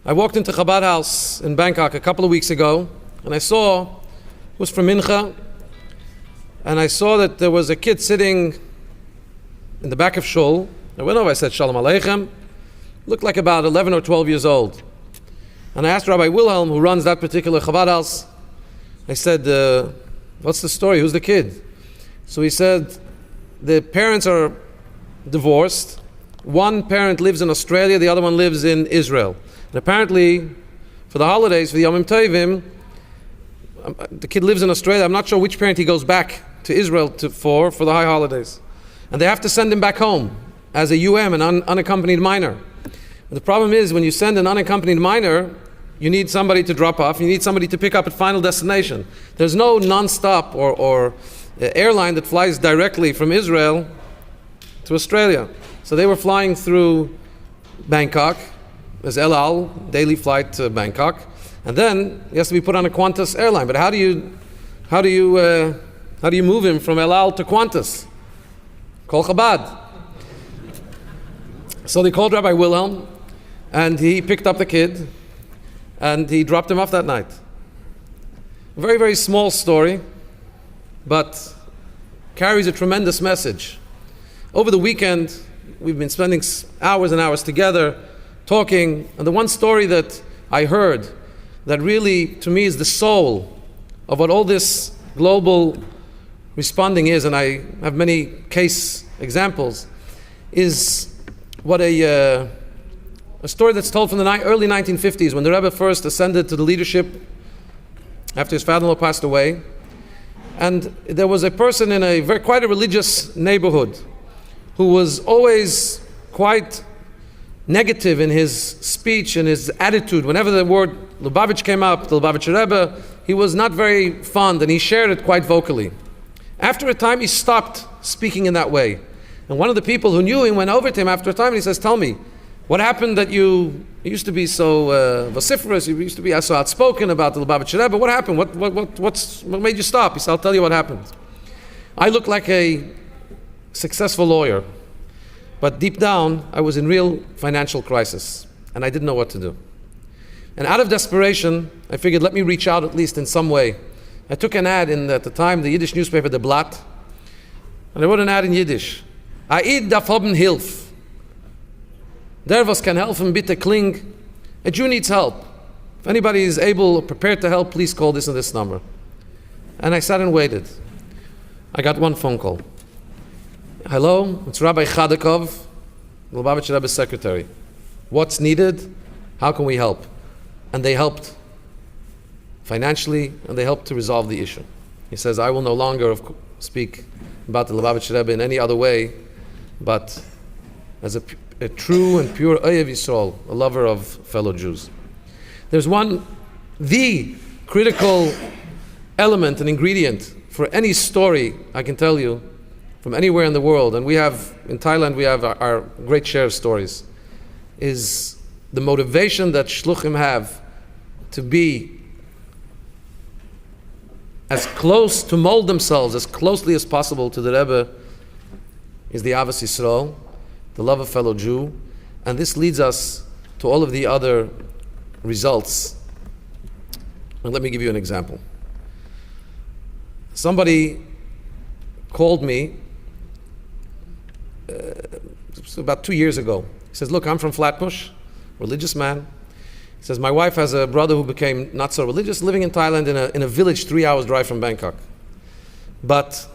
I walked into Chabad house in Bangkok a couple of weeks ago, and I saw, it was for Mincha, and I saw that there was a kid sitting in the back of shul. I went over, I said, Shalom Aleichem. Looked like about 11 or 12 years old. And I asked Rabbi Wilhelm, who runs that particular Chabad house, I said, what's the story? Who's the kid? So he said, the parents are divorced. One parent lives in Australia, the other one lives in Israel. And apparently, for the holidays, for the Yom Tovim, the kid lives in Australia. I'm not sure which parent he goes back to Israel for the high holidays. And they have to send him back home as a an unaccompanied minor. And the problem is, when you send an unaccompanied minor, you need somebody to drop off, you need somebody to pick up at final destination. There's no non-stop or airline that flies directly from Israel to Australia. So they were flying through Bangkok. There's El Al, daily flight to Bangkok, and then he has to be put on a Qantas airline. But how do you move him from El Al to Qantas? Call Chabad. So they called Rabbi Wilhelm, and he picked up the kid, and he dropped him off that night. A very, very small story, but carries a tremendous message. Over the weekend, we've been spending hours and hours together, talking, and the one story that I heard that really, to me, is the soul of what all this global responding is, and I have many case examples, is what a story that's told from the early 1950s, when the Rebbe first ascended to the leadership after his father-in-law passed away. And there was a person in quite a religious neighborhood who was always quite negative in his speech and his attitude. Whenever the word Lubavitch came up, the Lubavitcher Rebbe, he was not very fond, and he shared it quite vocally. After a time, he stopped speaking in that way. And one of the people who knew him went over to him after a time, and he says, tell me, what happened that you used to be so vociferous, you used to be so outspoken about the Lubavitcher Rebbe? What happened? What made you stop? He said, I'll tell you what happened. I look like a successful lawyer, but deep down, I was in real financial crisis, and I didn't know what to do. And out of desperation, I figured, let me reach out at least in some way. I took an ad at the time, the Yiddish newspaper, the Blatt, and I wrote an ad in Yiddish. Aid darf haben Hilf. Der was kann helfen, bitte kling. A Jew needs help. If anybody is able or prepared to help, please call this and this number. And I sat and waited. I got one phone call. Hello, it's Rabbi Chadakov, Lubavitcher Rebbe's secretary. What's needed? How can we help? And they helped financially, and they helped to resolve the issue. He says, I will no longer speak about the Lubavitcher Rebbe in any other way, but as a true and pure Oyev Yisrael, a lover of fellow Jews. There's the critical element and ingredient for any story, I can tell you, from anywhere in the world, and in Thailand we have our great share of stories, is the motivation that shluchim have to be as close, to mold themselves as closely as possible to the Rebbe, is the Avas Yisrael, the love of fellow Jew, and this leads us to all of the other results. And let me give you an example. Somebody called me about 2 years ago. He says, look, I'm from Flatbush, religious man. He says, my wife has a brother who became not so religious, living in Thailand in a village 3 hours drive from Bangkok. But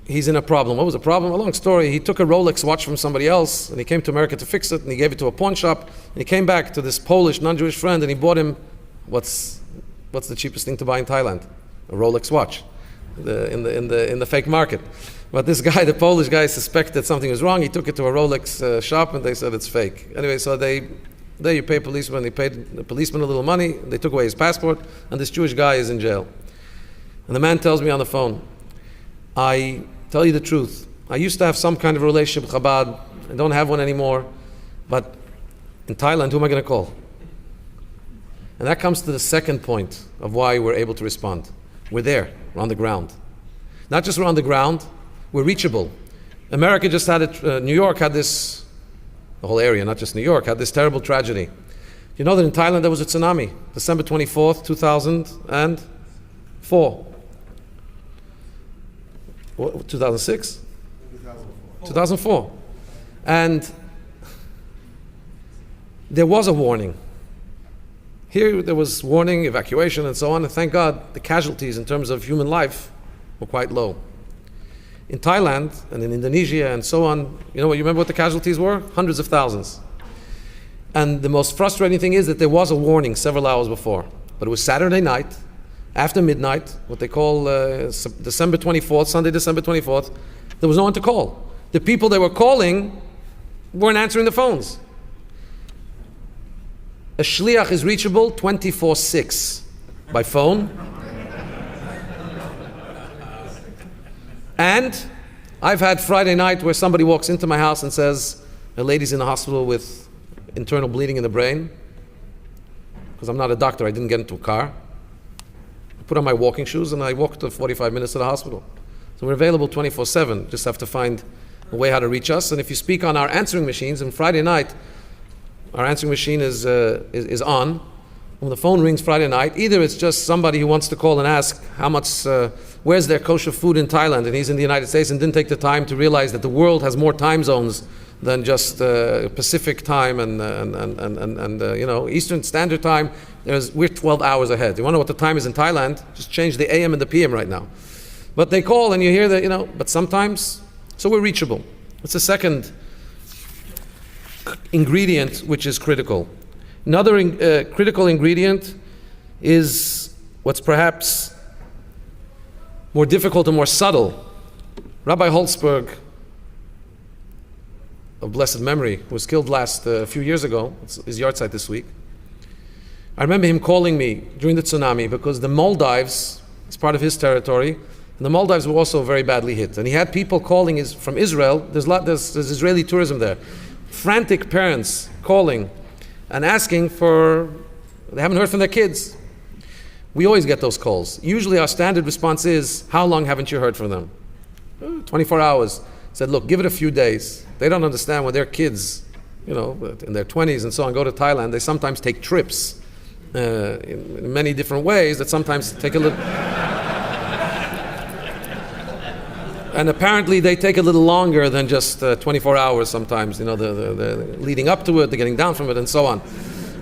he's in a problem. What was the problem? A long story. He took a Rolex watch from somebody else, and he came to America to fix it, and he gave it to a pawn shop, and he came back to this Polish, non-Jewish friend, and he bought him what's the cheapest thing to buy in Thailand? A Rolex watch in the fake market. But this guy, the Polish guy, suspected something was wrong. He took it to a Rolex shop, and they said it's fake. Anyway, so you pay policemen. They paid the policeman a little money. They took away his passport, and this Jewish guy is in jail. And the man tells me on the phone, I tell you the truth, I used to have some kind of relationship with Chabad. I don't have one anymore. But in Thailand, who am I going to call? And that comes to the second point of why we're able to respond. We're there. We're on the ground. Not just we're on the ground, we're reachable. America just had New York had this, the whole area, not just New York, had this terrible tragedy. You know that in Thailand there was a tsunami, December 24th, 2004. 2006? 2004. And there was a warning. Here there was warning, evacuation, and so on, and thank God the casualties in terms of human life were quite low. In Thailand and in Indonesia and so on, you remember what the casualties were? Hundreds of thousands. And the most frustrating thing is that there was a warning several hours before. But it was Saturday night, after midnight, what they call December 24th, Sunday, December 24th. There was no one to call. The people they were calling weren't answering the phones. A shliach is reachable 24/6 by phone. And I've had Friday night where somebody walks into my house and says, a lady's in the hospital with internal bleeding in the brain. Because I'm not a doctor, I didn't get into a car. I put on my walking shoes and I walked 45 minutes to the hospital. So we're available 24/7, just have to find a way how to reach us. And if you speak on our answering machines, and Friday night, our answering machine is on. When the phone rings Friday night, either it's just somebody who wants to call and ask how much, where's their kosher food in Thailand, and he's in the United States and didn't take the time to realize that the world has more time zones than just Pacific time and Eastern Standard Time. We're 12 hours ahead. You want to know what the time is in Thailand? Just change the AM and the PM right now. But they call and you hear that, but sometimes, so we're reachable. It's the second ingredient which is critical. Another critical ingredient is what's perhaps more difficult and more subtle. Rabbi Holzberg, of blessed memory, who was killed a few years ago, it's his yard site this week. I remember him calling me during the tsunami because the Maldives is part of his territory, and the Maldives were also very badly hit. And he had people calling from Israel. There's Israeli tourism there. Frantic parents calling and asking they haven't heard from their kids. We always get those calls. Usually our standard response is, how long haven't you heard from them? 24 hours. Said, look, give it a few days. They don't understand when their kids, in their 20s and so on, go to Thailand, they sometimes take trips in many different ways that sometimes take a little... And apparently they take a little longer than just 24 hours sometimes, the leading up to it, the getting down from it, and so on.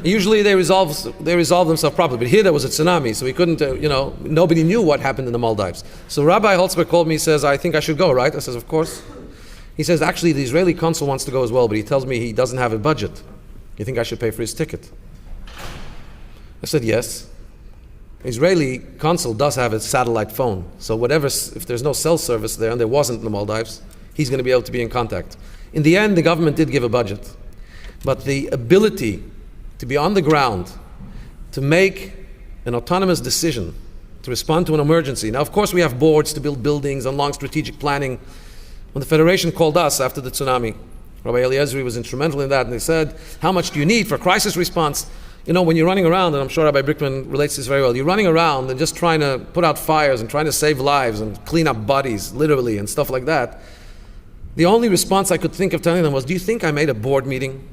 Usually they resolve themselves properly. But here there was a tsunami, so we couldn't, nobody knew what happened in the Maldives. So Rabbi Holzberg called me, says, I think I should go, right? I says, of course. He says, actually, the Israeli consul wants to go as well, but he tells me he doesn't have a budget. You think I should pay for his ticket? I said, yes. Israeli consul does have a satellite phone, so if there's no cell service there, and there wasn't in the Maldives, he's going to be able to be in contact. In the end, the government did give a budget, but the ability to be on the ground, to make an autonomous decision, to respond to an emergency. Now, of course, we have boards to build buildings and long strategic planning. When the Federation called us after the tsunami, Rabbi Eliezer was instrumental in that, and they said, how much do you need for crisis response? When you're running around, and I'm sure Rabbi Brickman relates to this very well, you're running around and just trying to put out fires and trying to save lives and clean up bodies, literally, and stuff like that. The only response I could think of telling them was, do you think I made a board meeting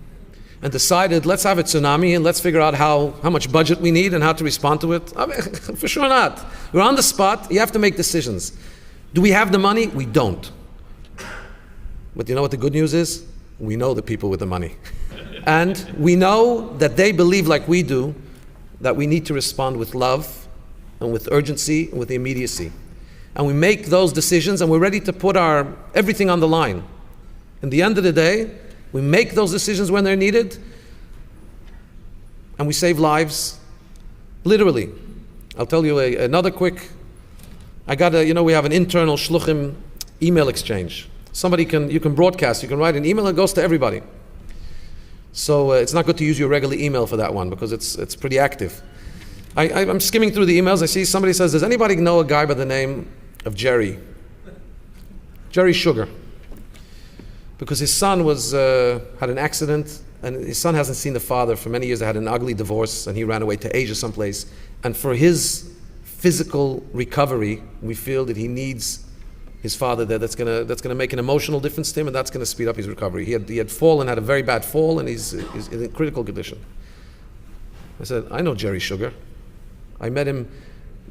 and decided, let's have a tsunami and let's figure out how much budget we need and how to respond to it? I mean, for sure not. We're on the spot. You have to make decisions. Do we have the money? We don't. But you know what the good news is? We know the people with the money. And we know that they believe like we do, that we need to respond with love and with urgency and with immediacy. And we make those decisions and we're ready to put everything on the line. In the end of the day, we make those decisions when they're needed and we save lives, literally. I'll tell you another quick, we have an internal shluchim email exchange. You can broadcast, you can write an email that goes to everybody. So it's not good to use your regular email for that one because it's pretty active. I'm skimming through the emails. I see somebody says, does anybody know a guy by the name of Jerry Sugar? Because his son had an accident and his son hasn't seen the father for many years. They had an ugly divorce and he ran away to Asia someplace. And for his physical recovery, we feel that he needs his father there. That's gonna make an emotional difference to him, and that's gonna speed up his recovery. He had fallen, had a very bad fall, and he's in critical condition. I said, I know Jerry Sugar. I met him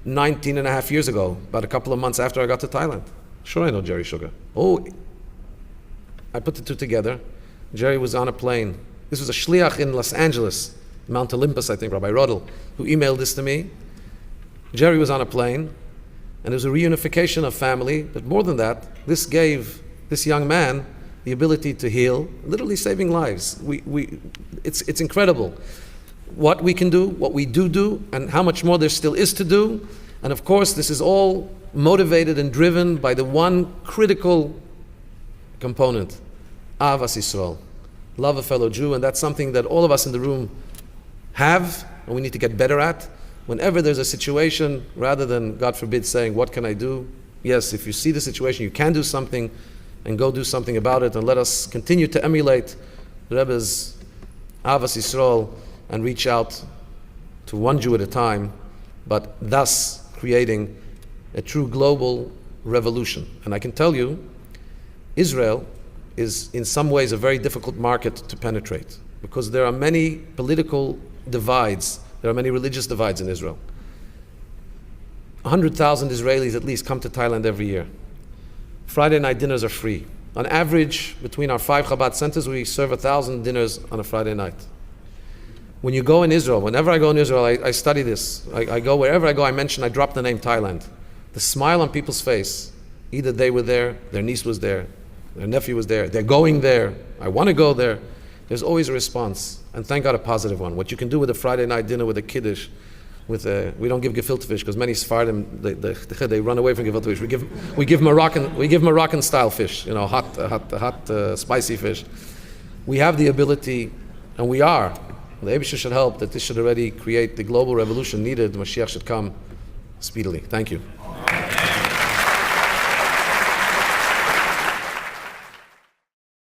19 and a half years ago, about a couple of months after I got to Thailand. Sure, I know Jerry Sugar. Oh, I put the two together. Jerry was on a plane. This was a shliach in Los Angeles, Mount Olympus, I think, Rabbi Rodel, who emailed this to me. Jerry was on a plane, and it was a reunification of family, but more than that, this gave this young man the ability to heal, literally saving lives. It's incredible what we can do, what we do, and how much more there still is to do. And of course, this is all motivated and driven by the one critical component, Ahavas Yisrael, love a fellow Jew, and that's something that all of us in the room have, and we need to get better at. Whenever there's a situation, rather than, God forbid, saying, what can I do? Yes, if you see the situation, you can do something, and go do something about it, and let us continue to emulate the Rebbe's Ahavas Yisrael and reach out to one Jew at a time, but thus creating a true global revolution. And I can tell you, Israel is in some ways a very difficult market to penetrate, because there are many political divides, there are many religious divides in Israel. 100,000 Israelis at least come to Thailand every year. Friday night dinners are free. On average, between our 5 Chabad centers, we serve 1,000 dinners on a Friday night. When you go in Israel, whenever I go in Israel, I study this. I go wherever I go, I drop the name Thailand. The smile on people's face, either they were there, their niece was there, their nephew was there, they're going there, I want to go there. There's always a response, and thank God a positive one. What you can do with a Friday night dinner with a kiddush, we don't give gefilte fish because many Sephardim they run away from gefilte fish. We give Moroccan style fish, hot spicy fish. We have the ability, and we are. The Eibusher should help that this should already create the global revolution needed. Mashiach should come speedily. Thank you.